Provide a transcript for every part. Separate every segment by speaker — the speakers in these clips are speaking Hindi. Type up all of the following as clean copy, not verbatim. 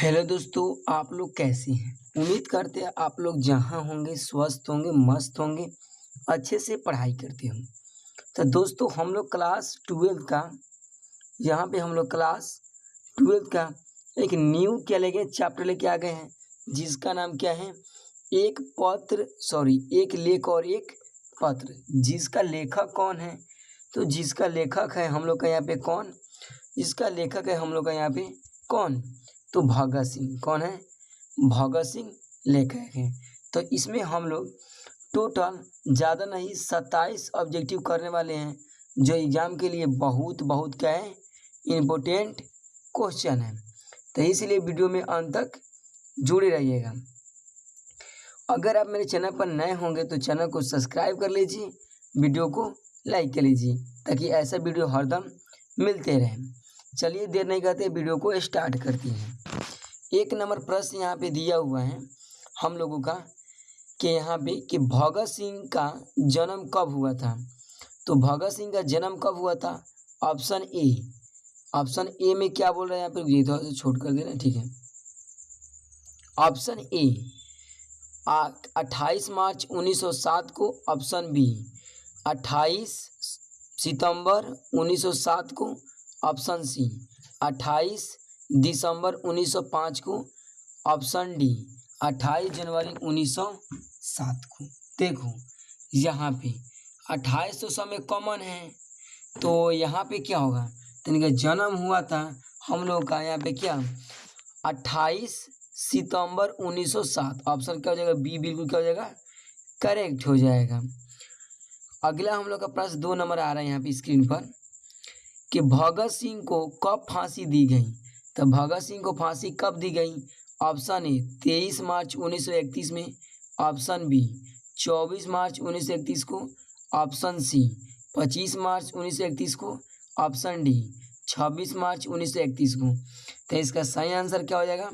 Speaker 1: हेलो दोस्तों, आप लोग कैसे हैं? उम्मीद करते हैं आप लोग जहाँ होंगे स्वस्थ होंगे, मस्त होंगे, अच्छे से पढ़ाई करते होंगे। तो दोस्तों हम लोग क्लास 12 का यहाँ पे हम लोग क्लास 12 का एक न्यू क्या लेके चैप्टर लेके आ गए हैं, जिसका नाम क्या है? एक लेख और एक पत्र। जिसका लेखक कौन है? तो जिसका लेखक है हम लोग का यहाँ पे कौन? इसका लेखक है हम लोग का यहाँ पे कौन? तो भगत सिंह। कौन है? भगत सिंह लेखक हैं। तो इसमें हम लोग टोटल ज़्यादा नहीं 27 ऑब्जेक्टिव करने वाले हैं, जो एग्ज़ाम के लिए बहुत बहुत क्या है, इम्पोर्टेंट क्वेश्चन है। तो इसलिए वीडियो में अंत तक जुड़े रहिएगा। अगर आप मेरे चैनल पर नए होंगे तो चैनल को सब्सक्राइब कर लीजिए, वीडियो को लाइक कर लीजिए, ताकि ऐसा वीडियो हरदम मिलते रहे। चलिए देर नहीं करते, वीडियो को स्टार्ट करते हैं। एक नंबर प्रश्न यहाँ पे दिया हुआ है हम लोगों का कि यहाँ पे कि भगत सिंह का जन्म कब हुआ था? तो भगत सिंह का जन्म कब हुआ था? ऑप्शन ए में क्या बोल रहे हैं यहाँ पे? ये थोड़ा सा छोट कर देना, ठीक है। ऑप्शन ए 28 मार्च 1907 को। ऑप्शन बी 28 सितंबर 1907 को। ऑप्शन सी 28 दिसंबर 1905 को। ऑप्शन डी 28 जनवरी 1907 को। देखो यहाँ पे 28 तो समय कॉमन है, तो यहाँ पे क्या होगा? तो इनका जन्म हुआ था हम लोग का यहाँ पे क्या 28 सितंबर 1907। ऑप्शन क्या हो जाएगा? बी बिल्कुल क्या हो जाएगा? करेक्ट हो जाएगा। अगला हम लोग का प्रश्न 2 नंबर आ रहा है यहाँ पे स्क्रीन पर कि भगत सिंह को कब फांसी दी गई? तो भगत सिंह को फांसी कब दी गई? ऑप्शन ए 23 मार्च 1931 में। ऑप्शन बी 24 मार्च 1931 को। ऑप्शन सी 25 मार्च 1931 को। ऑप्शन डी 26 मार्च 1931 को। तो इसका सही आंसर क्या हो जाएगा?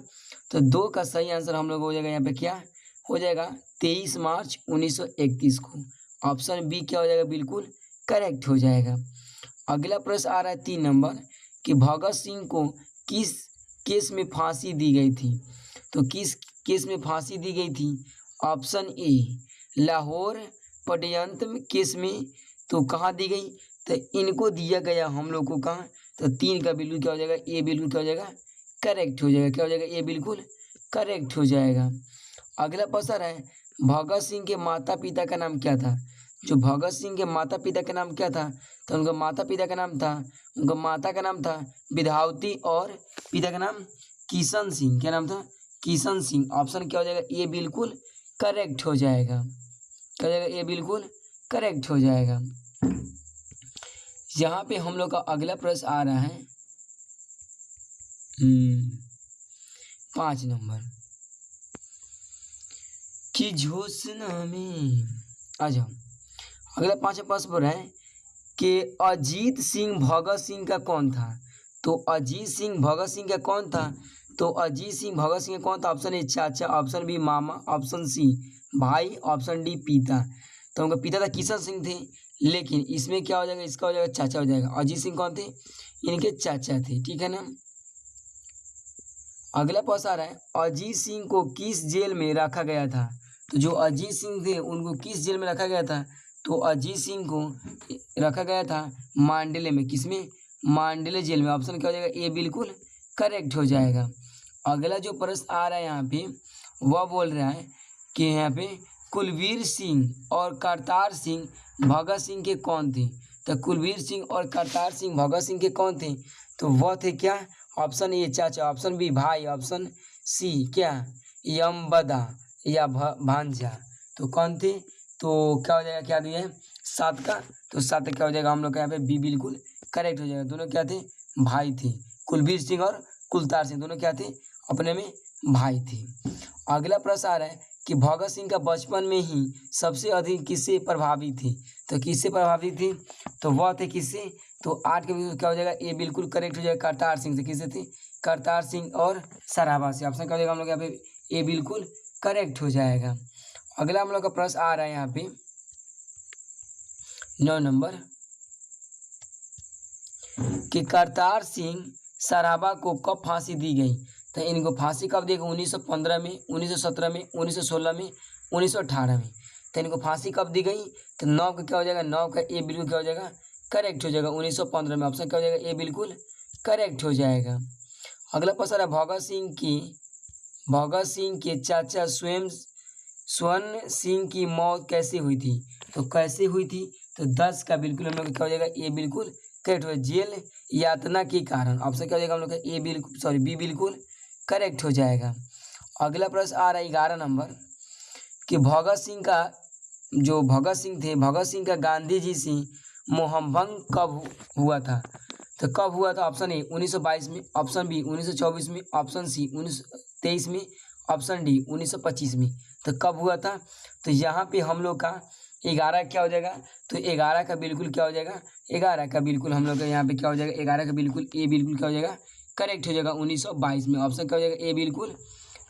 Speaker 1: तो 2 का सही आंसर हम लोग हो जाएगा यहाँ पे क्या हो जाएगा? 23 मार्च 1931 को। ऑप्शन बी क्या हो जाएगा? बिल्कुल करेक्ट हो जाएगा। अगला प्रश्न आ रहा है 3 नंबर कि भगत सिंह को किस केस में फांसी दी गई थी? तो किस केस में फांसी दी गई थी? ऑप्शन ए लाहौर षड्यंत्र केस में। तो कहाँ दी गई? तो इनको दिया गया हम लोग को कहाँ? तो 3 का बिल्कुल क्या हो जाएगा? ए बिल्कुल क्या हो जाएगा? करेक्ट हो जाएगा। क्या हो जाएगा? ए बिल्कुल करेक्ट हो जाएगा। अगला प्रश्न है भगत सिंह के माता पिता का नाम क्या था? जो भगत सिंह के माता पिता का नाम क्या था? तो उनका माता पिता का नाम था, उनका माता का नाम था विद्यावती और पिता का नाम किशन सिंह। क्या नाम था? किशन सिंह। ऑप्शन क्या हो जाएगा? ए बिल्कुल करेक्ट हो जाएगा। क्या हो जाएगा? ए बिल्कुल करेक्ट हो जाएगा। यहाँ पे हम लोग का अगला प्रश्न आ रहा है 5 नंबर कि झोसना में आ जाओ। अगला 5 प्रश्न पर है कि अजीत सिंह भगत सिंह का कौन था? तो अजीत सिंह भगत सिंह का कौन था? तो अजीत सिंह भगत सिंह का कौन था? ऑप्शन ए चाचा, ऑप्शन बी मामा, ऑप्शन सी भाई, ऑप्शन डी पिता। तो उनका पिता था किशन सिंह थे, लेकिन इसमें क्या हो जाएगा? इसका हो जाएगा चाचा हो जाएगा। अजीत सिंह कौन थे? इनके चाचा थे, ठीक है ना। अगला प्रश्न आ रहा है अजीत सिंह को किस जेल में रखा गया था? तो जो अजीत सिंह थे उनको किस जेल में रखा गया था? तो अजीत सिंह को रखा गया था मांडले में। किसमें? मांडले जेल में। ऑप्शन क्या हो जाएगा? ए बिल्कुल करेक्ट हो जाएगा। अगला जो प्रश्न आ रहा है यहाँ पे वह बोल रहा है कि यहाँ पे कुलवीर सिंह और करतार सिंह भगत सिंह के कौन थे? तो कुलवीर सिंह और करतार सिंह भगत सिंह के कौन थे? तो वह थे क्या? ऑप्शन ए चाचा, ऑप्शन बी भाई, ऑप्शन सी क्या यमबदा या भांजा। तो कौन थे? तो क्या हो जाएगा? क्या दिया है? 7 का। तो 7 क्या हो जाएगा हम लोग का यहाँ पे? बी बिल्कुल करेक्ट हो जाएगा। दोनों क्या थे? भाई थे। कुलवीर सिंह और कुलतार सिंह दोनों क्या थे? अपने में भाई थे। अगला प्रश्न आ रहा है कि भगत सिंह का बचपन में ही सबसे अधिक किससे प्रभावित थे? तो किससे प्रभावित थे? तो वह थे किससे? तो 8 के बिल्कुल क्या हो जाएगा? ए बिल्कुल करेक्ट हो जाएगा। करतार सिंह से। किससे थे? करतार सिंह और सराबा से। ऑप्शन क्या हो जाएगा हम लोग यहाँ पे? ए बिल्कुल करेक्ट हो जाएगा। अगला हम लोग का प्रश्न आ रहा है यहाँ पे 9 नंबर कि करतार सिंह सराबा को कब फांसी दी गई? तो इनको फांसी कब देगा? 1915 में, 1917 में, 1916 में, 1918 में। तो इनको फांसी कब दी गई? तो 9 का क्या हो जाएगा? 9 का ए बिल्कुल क्या हो जाएगा? करेक्ट हो जाएगा। 1915 में ऑप्शन क्या हो जाएगा? ए बिल्कुल करेक्ट हो जाएगा। अगला प्रश्न है भगत सिंह के चाचा स्वर्ण सिंह की मौत कैसे हुई थी? तो कैसे हुई थी? तो 10 का बिल्कुल हम लोग क्या हो जाएगा? ए बिल्कुल करेक्ट हो जाएगा। जेल यातना के कारण ऑप्शन क्या हो जाएगा हम लोग का? ए बिल्कुल सॉरी बी बिल्कुल करेक्ट हो जाएगा। अगला प्रश्न आ रहा है 11 नंबर कि भगत सिंह का गांधी जी से मोहभंग कब हुआ था? तो कब हुआ था? ऑप्शन ए 1922 में, ऑप्शन बी 1924 में, ऑप्शन सी 1923 में, ऑप्शन डी 1925 में। तो कब हुआ था? तो यहाँ पे हम लोग का 11 क्या हो जाएगा? तो 11 का बिल्कुल क्या हो जाएगा? 11 का बिल्कुल हम लोग का यहाँ पे क्या हो जाएगा? 11 का बिल्कुल ए बिल्कुल क्या हो जाएगा? करेक्ट हो जाएगा 1922 में। ऑप्शन क्या हो जाएगा? ए बिल्कुल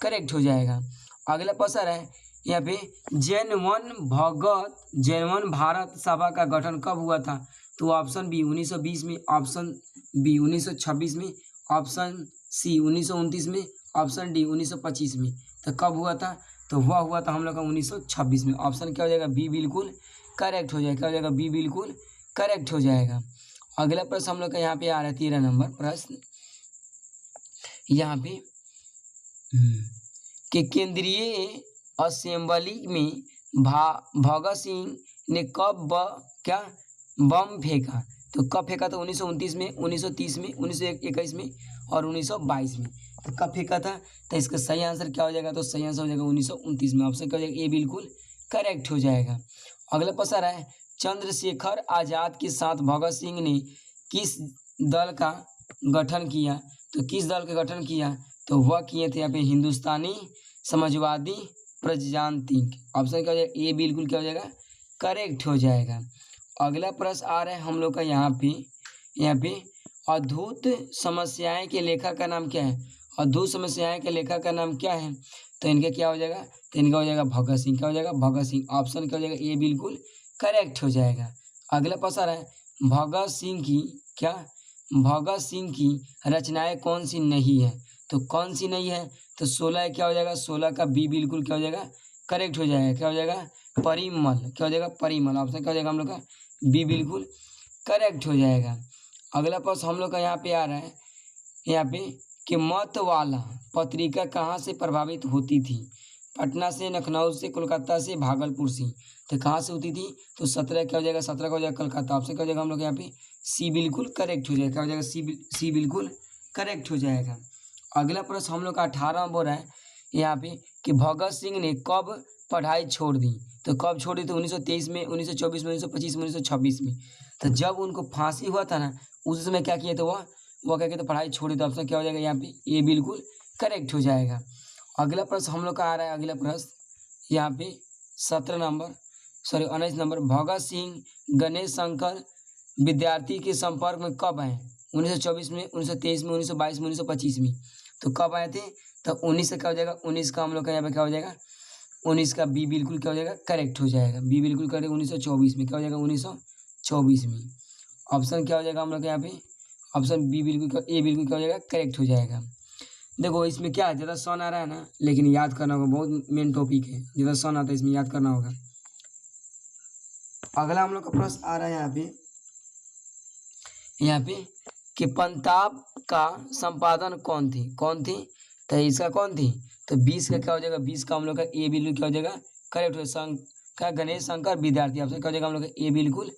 Speaker 1: करेक्ट हो जाएगा। अगला प्रश्न है यहाँ पे जैन भारत सभा का गठन कब हुआ था? तो ऑप्शन बी 1920 में, ऑप्शन बी 1926 में, ऑप्शन सी 1929 में, ऑप्शन डी 1925 में। तो कब हुआ था? तो वह हुआ था हम लोग का 1926 में। ऑप्शन क्या हो जाएगा? बी बिल्कुल करेक्ट हो जाएगा। क्या हो जाएगा? बी बिल्कुल करेक्ट हो जाएगा। अगला प्रश्न हम लोग का यहाँ पे आ रहा है 13 नंबर प्रश्न यहाँ पे कि केंद्रीय असेंबली में भगत सिंह ने कब बम फेंका? तो कब फेंका था? 1929 में, 1930 में, 1921 में और 1922 में। तो कब फेंका था? तो इसका सही आंसर क्या हो जाएगा? तो सही आंसर हो जाएगा 1929 में। ऑप्शन क्या हो जाएगा? ए बिल्कुल करेक्ट हो जाएगा। अगला प्रश्न है चंद्रशेखर आजाद के साथ भगत सिंह ने किस दल का गठन किया? तो किस दल का गठन किया? तो वह किए थे यहाँ पे हिंदुस्तानी समाजवादी प्रजातांत्रिक। ऑप्शन क्या हो जाएगा? ए बिल्कुल क्या हो जाएगा? करेक्ट हो जाएगा। अगला प्रश्न आ रहा है हम लोग का यहाँ पे अद्भुत समस्याएं के लेखक का नाम क्या है? अद्भुत समस्याएं के लेखक का नाम क्या है? तो इनका क्या हो जाएगा? तो इनका हो जाएगा भगत सिंह। क्या हो जाएगा? भगत सिंह। ऑप्शन क्या हो जाएगा? ए बिल्कुल करेक्ट हो जाएगा। अगला प्रश्न आ रहा है भगत सिंह की रचनाएं कौन सी नहीं है? तो कौन सी नहीं है? तो 16 क्या हो जाएगा? 16 का बी बिल्कुल क्या हो जाएगा? करेक्ट हो जाएगा। क्या हो जाएगा? परिमल। क्या हो जाएगा? परिमल। ऑप्शन क्या हो जाएगा हम लोग का? बी बिल्कुल करेक्ट हो जाएगा। अगला प्रश्न हम लोग का यहाँ पे आ रहा है यहाँ पे कि मत वाला पत्रिका कहाँ से प्रभावित होती थी? पटना से, लखनऊ से, कोलकाता से, भागलपुर से। तो कहाँ से होती थी? तो 17 क्या हो जाएगा? 17 का हो जाएगा कलकत्ता। ऑप्शन क्या हो जाएगा हम लोग यहाँ पे? सी बिल्कुल करेक्ट हो जाएगा। क्या हो जाएगा? सी बिल्कुल करेक्ट हो जाएगा। अगला प्रश्न हम लोग का 18 बोल रहा है यहाँ पे कि भगत सिंह ने कब पढ़ाई छोड़ दी? तो कब छोड़ दी? तो 1923 में, 1924 में, 1925 में, 1926 में। तो जब उनको फांसी हुआ था ना उस समय क्या किए थे? वह क्या किए थे? पढ़ाई छोड़ी। तो ऑप्शन क्या हो जाएगा यहाँ पे? ये बिल्कुल करेक्ट हो जाएगा। अगला प्रश्न हम लोग का आ रहा है अगला प्रश्न यहाँ पे 19 नंबर भगत सिंह गणेश शंकर विद्यार्थी के संपर्क में कब आए? 1924 में, 1923 में, 1922 में, 1925 में। तो कब आए थे? तो 19 से क्या हो जाएगा? 19 का हम लोग का यहाँ पे क्या हो जाएगा? 19 का बी बिल्कुल क्या हो जाएगा? करेक्ट हो जाएगा। बी बिल्कुल करेक्ट 1924 में। क्या हो जाएगा? 1924 में। ऑप्शन क्या हो जाएगा हम लोग यहाँ पे? ऑप्शन बी बिल्कुल ए बिल्कुल क्या हो जाएगा? करेक्ट हो जाएगा। देखो इसमें क्या है, ज़्यादा सन आ रहा है ना, लेकिन याद करना होगा, बहुत मेन टॉपिक है, ज़्यादा सन आता है इसमें, याद करना होगा। अगला हम लोग का प्रश्न आ रहा है यहाँ पे कि पंताप का संपादन कौन थी? तो इसका कौन थी? तो 20 का क्या हो जाएगा? 20 का हम लोग का ए बिल्कुल क्या हो जाएगा? करेक्ट हो गणेश शंकर विद्यार्थी। आपसे क्या हो जाएगा हम लोग का? ए बिल्कुल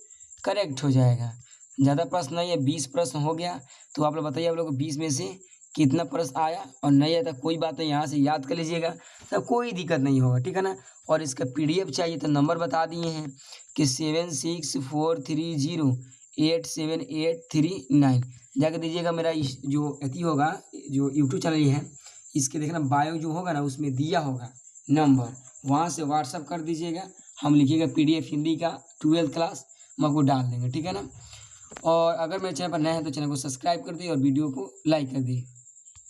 Speaker 1: करेक्ट हो जाएगा। ज़्यादा प्रश्न नहीं है, 20 प्रश्न हो गया। तो आप लोग बताइए आप लोग को 20 में से कितना प्रश्न आया और नहीं आया? कोई बात नहीं, यहाँ से याद कर लीजिएगा, तब कोई दिक्कत नहीं होगा, ठीक है ना। और इसका PDF चाहिए तो नंबर बता दिए हैं कि 7643087839 जाकर दीजिएगा। मेरा जो अति होगा, जो YouTube चैनल है, इसके देखना बायो जो होगा ना उसमें दिया होगा नंबर, वहाँ से व्हाट्सअप कर दीजिएगा। हम लिखिएगा PDF हिंदी का 12th क्लास, हम आपको डाल देंगे, ठीक है ना। और अगर मेरे चैनल पर नए हैं तो चैनल को सब्सक्राइब कर दिए और वीडियो को लाइक कर दिए।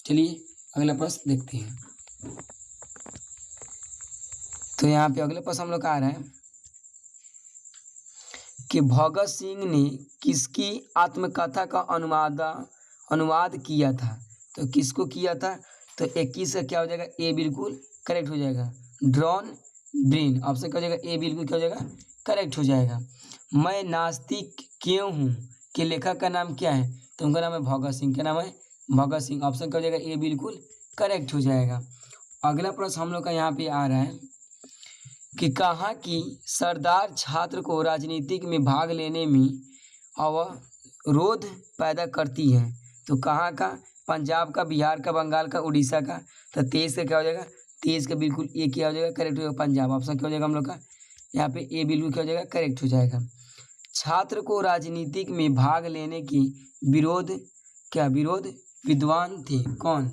Speaker 1: चलिए अगला प्रश्न देखते हैं। तो यहाँ पे अगले प्रश्न हम लोग का आ रहा है कि भगत सिंह ने किसकी आत्मकथा का अनुवाद किया था? तो किसको किया था? तो 21 का क्या हो जाएगा, ए बिल्कुल करेक्ट हो जाएगा। ड्रॉन ब्रेन, ऑप्शन क्या हो जाएगा, ए बिल्कुल क्या हो जाएगा, करेक्ट हो जाएगा। मैं नास्तिक क्यों हूँ के लेखक का नाम क्या है, तो उनका नाम है भगत सिंह। क्या नाम है, भगत सिंह। ऑप्शन क्या हो जाएगा, ए बिल्कुल करेक्ट हो जाएगा। अगला प्रश्न हम लोग का यहाँ पे आ रहा है कि कहाँ की सरदार छात्र को राजनीतिक में भाग लेने में अवरोध पैदा करती है, तो कहाँ का, पंजाब का, बिहार का, बंगाल का, उड़ीसा का। तो 23 का क्या हो जाएगा, 23 का बिल्कुल ए क्या हो जाएगा, करेक्ट हो जाएगा, पंजाब। ऑप्शन क्या हो जाएगा हम लोग का यहाँ पे ए बिल्कुल क्या हो जाएगा, करेक्ट हो जाएगा। छात्र को राजनीतिक में भाग लेने की विरोध विद्वान थे कौन,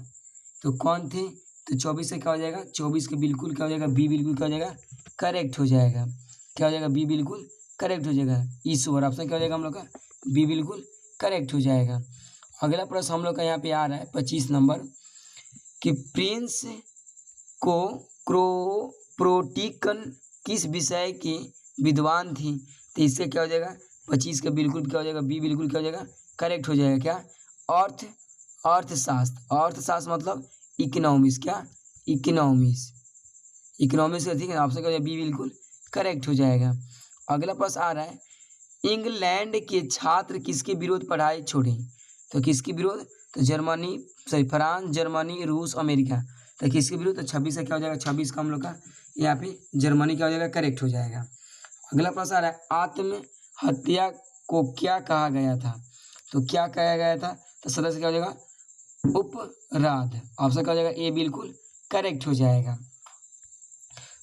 Speaker 1: तो कौन थे, तो 24 से क्या हो जाएगा, 24 के बिल्कुल क्या हो जाएगा, बी बिल्कुल क्या हो जाएगा, करेक्ट हो जाएगा। क्या हो जाएगा, बी बिल्कुल करेक्ट हो जाएगा, ईश्वर। ऑप्शन क्या हो जाएगा हम लोग का, बी बिल्कुल करेक्ट हो जाएगा। अगला प्रश्न हम लोग का यहाँ पे आ रहा है 25 नंबर कि प्रिंस को प्रोटिकन किस विषय के विद्वान थी, तो इससे क्या हो जाएगा, 25 का बिल्कुल क्या हो जाएगा, बी बिल्कुल क्या हो जाएगा, करेक्ट हो जाएगा। क्या, अर्थशास्त्र। अर्थशास्त्र मतलब इकोनॉमिक्स। क्या, इकोनॉमिक्स का, ठीक है। ऑप्शन क्या हो जाएगा, बी बिल्कुल करेक्ट हो जाएगा। अगला प्रश्न आ रहा है इंग्लैंड के छात्र किसके विरोध पढ़ाई छोड़े, तो किसके विरोध, तो फ्रांस, जर्मनी, रूस, अमेरिका। तो किसके विरुद्ध, तो 26 का क्या हो जाएगा, 26 का हम लोग का यहाँ पे जर्मनी क्या हो जाएगा, करेक्ट हो जाएगा। अगला प्रश्न आ रहा है आत्महत्या को क्या कहा गया था, तो क्या कहा गया था, तो सदस्य क्या हो जाएगा, उपराध। ऑप्शन क्या हो जाएगा, ए बिल्कुल करेक्ट हो जाएगा।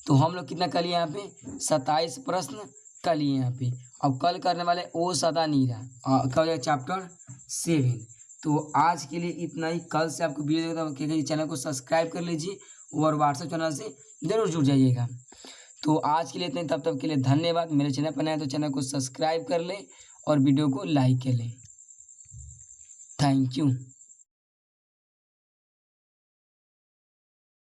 Speaker 1: तो हम लोग कितना कर लिए यहाँ पे, 27 प्रश्न कर लिए यहाँ पे। अब कल करने वाले ओ सदा नीरा क्या हो जाएगा, चैप्टर 7। तो आज के लिए इतना ही। कल से आपको वीडियो देखता हूँ कि चैनल को सब्सक्राइब कर लीजिए और व्हाट्सएप चैनल से ज़रूर जुड़ जाइएगा। तो आज के लिए इतना ही, तब तक के लिए धन्यवाद। मेरे चैनल पर नए हैं तो चैनल को सब्सक्राइब कर लें और वीडियो को लाइक कर लें। Thank you.